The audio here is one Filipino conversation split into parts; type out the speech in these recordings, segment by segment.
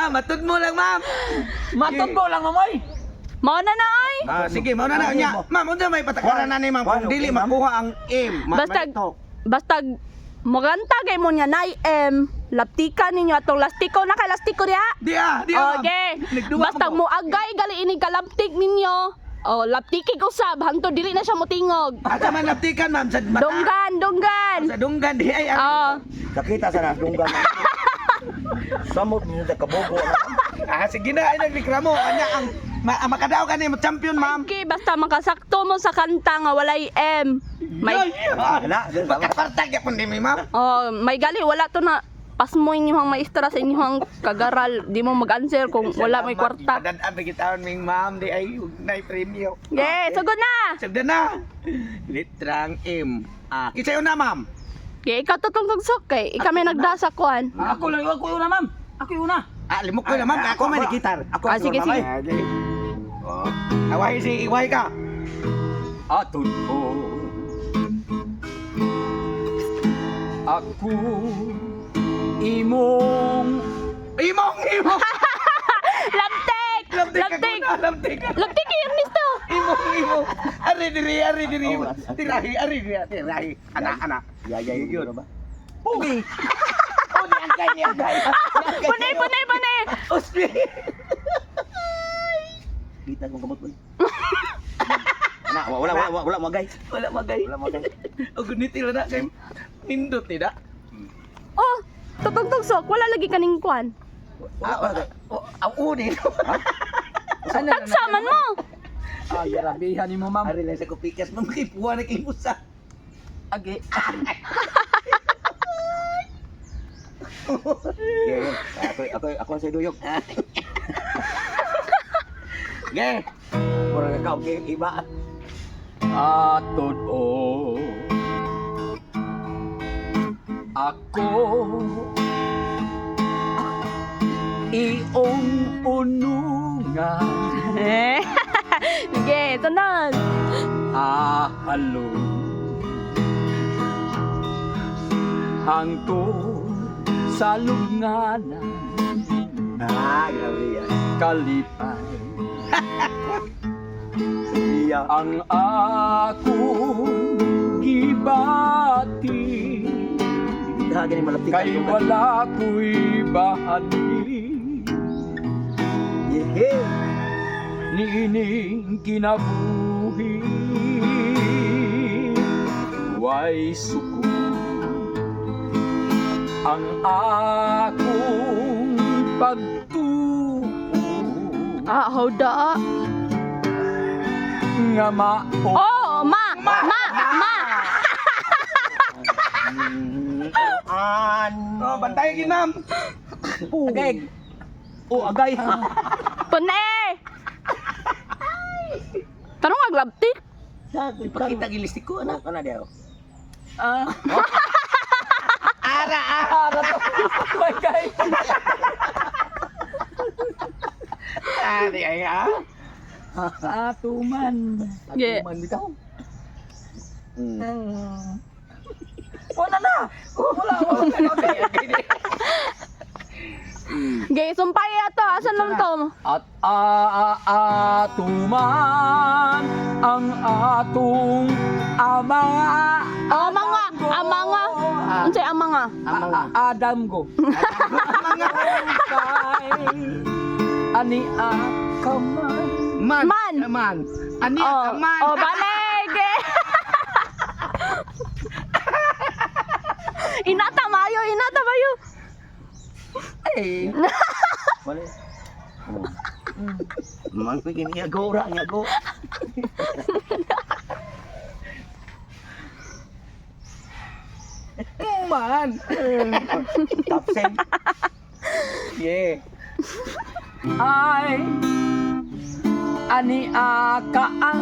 ma'am. Matod mo lang, ma'am. Matod mo lang, mamoy. Mao na na ay. Sige, mauna na niya. Ma'am, unsa may patakaran na ni ma'am kung dili makuha ang aim. Basta maganta kay mo niya nay laptikan ninyo atong lastiko na kay lastiko diha. Dia. Okay. Basta mo agay gali ini kalaptik ninyo. Oh, laptiki usab hangtod dili na siya motingog. Asa man naptikan, ma'am? Sa mata? Dunggan. Sa dunggan di ay. Nakita sa dunggan. Samot niyo sa kabogo. Sige na, ay nagreklamo. Anya ang makadaw ka ni champion, ma'am. Okay, basta makasakto mo sa kanta nga walay May makapartag ya pundi mi, ma'am. may gali wala to na pasmo inyong maestra sa inyong kagaral. Di mo mag-answer kung wala may kwarta. Dadaan bigitaon ming ma'am di ay nay premyo. Okay, sugod na. Sugda na. Litrang M. Kisayo na, ma'am. Okay, ikaw tutong tugsok kay ikaw may nagdasa kuan. Ako una, ma'am. Ako una. Limok ko na, ma'am. Ako man gitar. Sige. Iway ka. Atun ko. Ako imong Laptek. Laptek Ernesto. Imong. Ari diri. Tirahi. Ana. Yaya yun ba? Pugi. Ang kanya. Panay. Usbi. Kita kong kamot mo. Wala magay. Wala magay. O guniti na kay nindot nida. Oh, tutong tugsok wala lagi kaning kuan. Ang uni. Tagsaman mo. Ay, rabihan ni mo, ma'am. Ari lang sa kupikas ma'am kay puwa na kay musa. Agi. Ako sa duyok. Ge. Mura ka okay iba. Atod o. Ako iyong unungan. Sige, tanan. Ahalo hangtod sa lunganan. Grabe yan. Kalipay Iya. ang akong gibati. Gani malapit Kay wala ko'y bahagi. Yeah. Niining kinabuhi. Way suko ang akong pagtuo. Hauda. Nga mao. Oh, ma. Bantay gid ma'am. Agay. Agay. Panay. Tanong aglaptik. Ipakita gilistik ko anak. Ano dia? Ara. Agay. Ari ay Atuman. Yeah. Atuman bitaw. Hmm. Wala na. Wala. Gay, sumpay ato. Asan lang to? At atuman ang atong amanga. Amanga. Unsay amanga? Adam go. Kay ani akaman. Man. Ani man. Oh, baleg. Inata mayo. Ay. Wala. Man ko gini agora nya go. Man. Top 10. Yeah. Ay ani akaan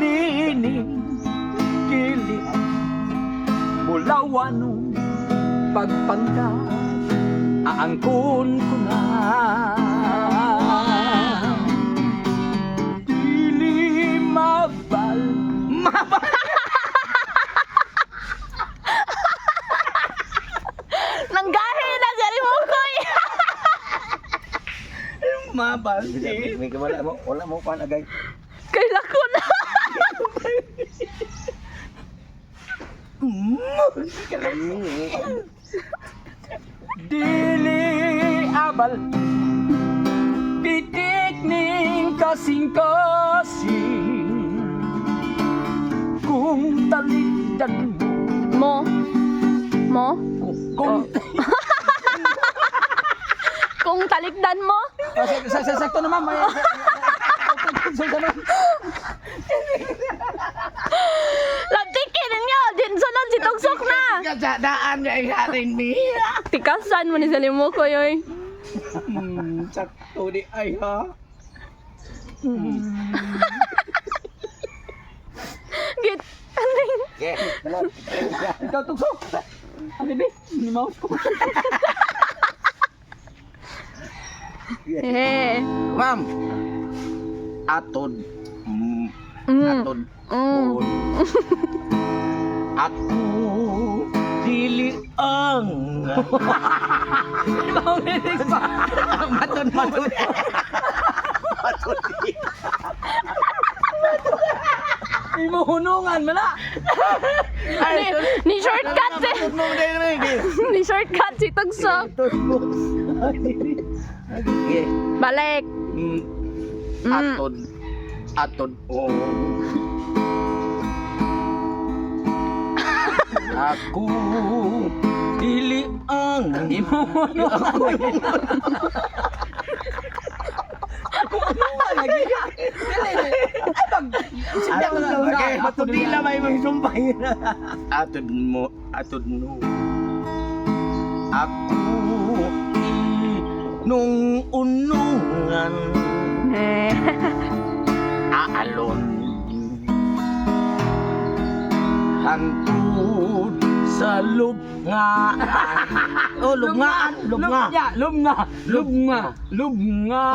nini kili bulawan pagpangka aangkon ko na dili mabal Nanggahi na gali mo koy. mapansin. May wala mo pan agay. Kay lako na. Dili abal pitik ning kasing-kasing kung talikdan Mo. Mo? kung Kung talikdan mo? sakto naman may Laptikin ninyo! Din sunod si Tugsok na! Kasadaan niya iharin mi. Tikasan mo ni sa limo ko yoy. Sakto di ay ha. Git. Yeah, dalot. ikaw tukso ano ba ni mouse ko Eh. Ma'am. Atod. Atod. Aku dili ang matod. imo hunungan man Ni shortcut eh. Ni shortcut si Tugsok. Yeah. Balik. Atod. Atod. Oh. Aku dili ang imo hunungan lagi Okay, matudila may magsumpay. atod mo. Aku nung unungan Eh. aalon hangtod sa lubngaan. Oh, lubngaan. lubnga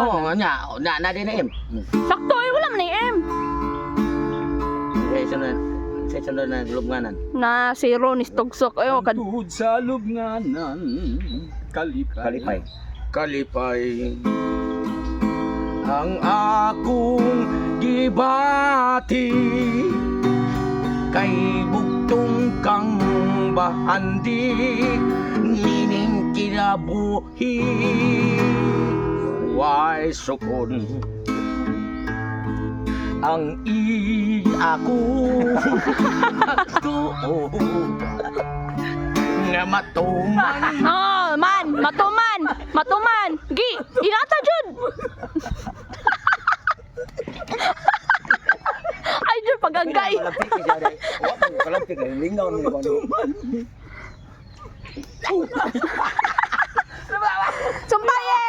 Oh, na din na em. Sakto eh, wala man ni M. Sunod na lubnganan. Na zero ni Tugsok. Ay, kad tud sa lubnganan Kalipay ang akong gibati kay bugtong kang bahandi nining kinabuhi why sukon ang ako nga matuman. Oh, matuman. Gi, inata jud. Ay, jud pagagay. Kalapit ka, lingaw ni Sumpaye.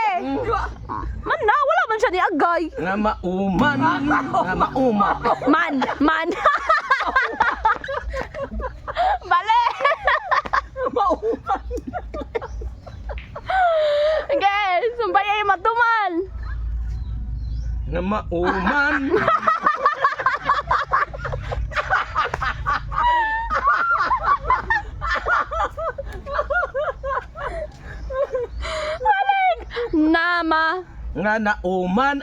Man na, wala man siya ni agay. nga mauman, Man. Bale. Okay, sumpaye matuman. nga mauman. Nama. Nga nauman.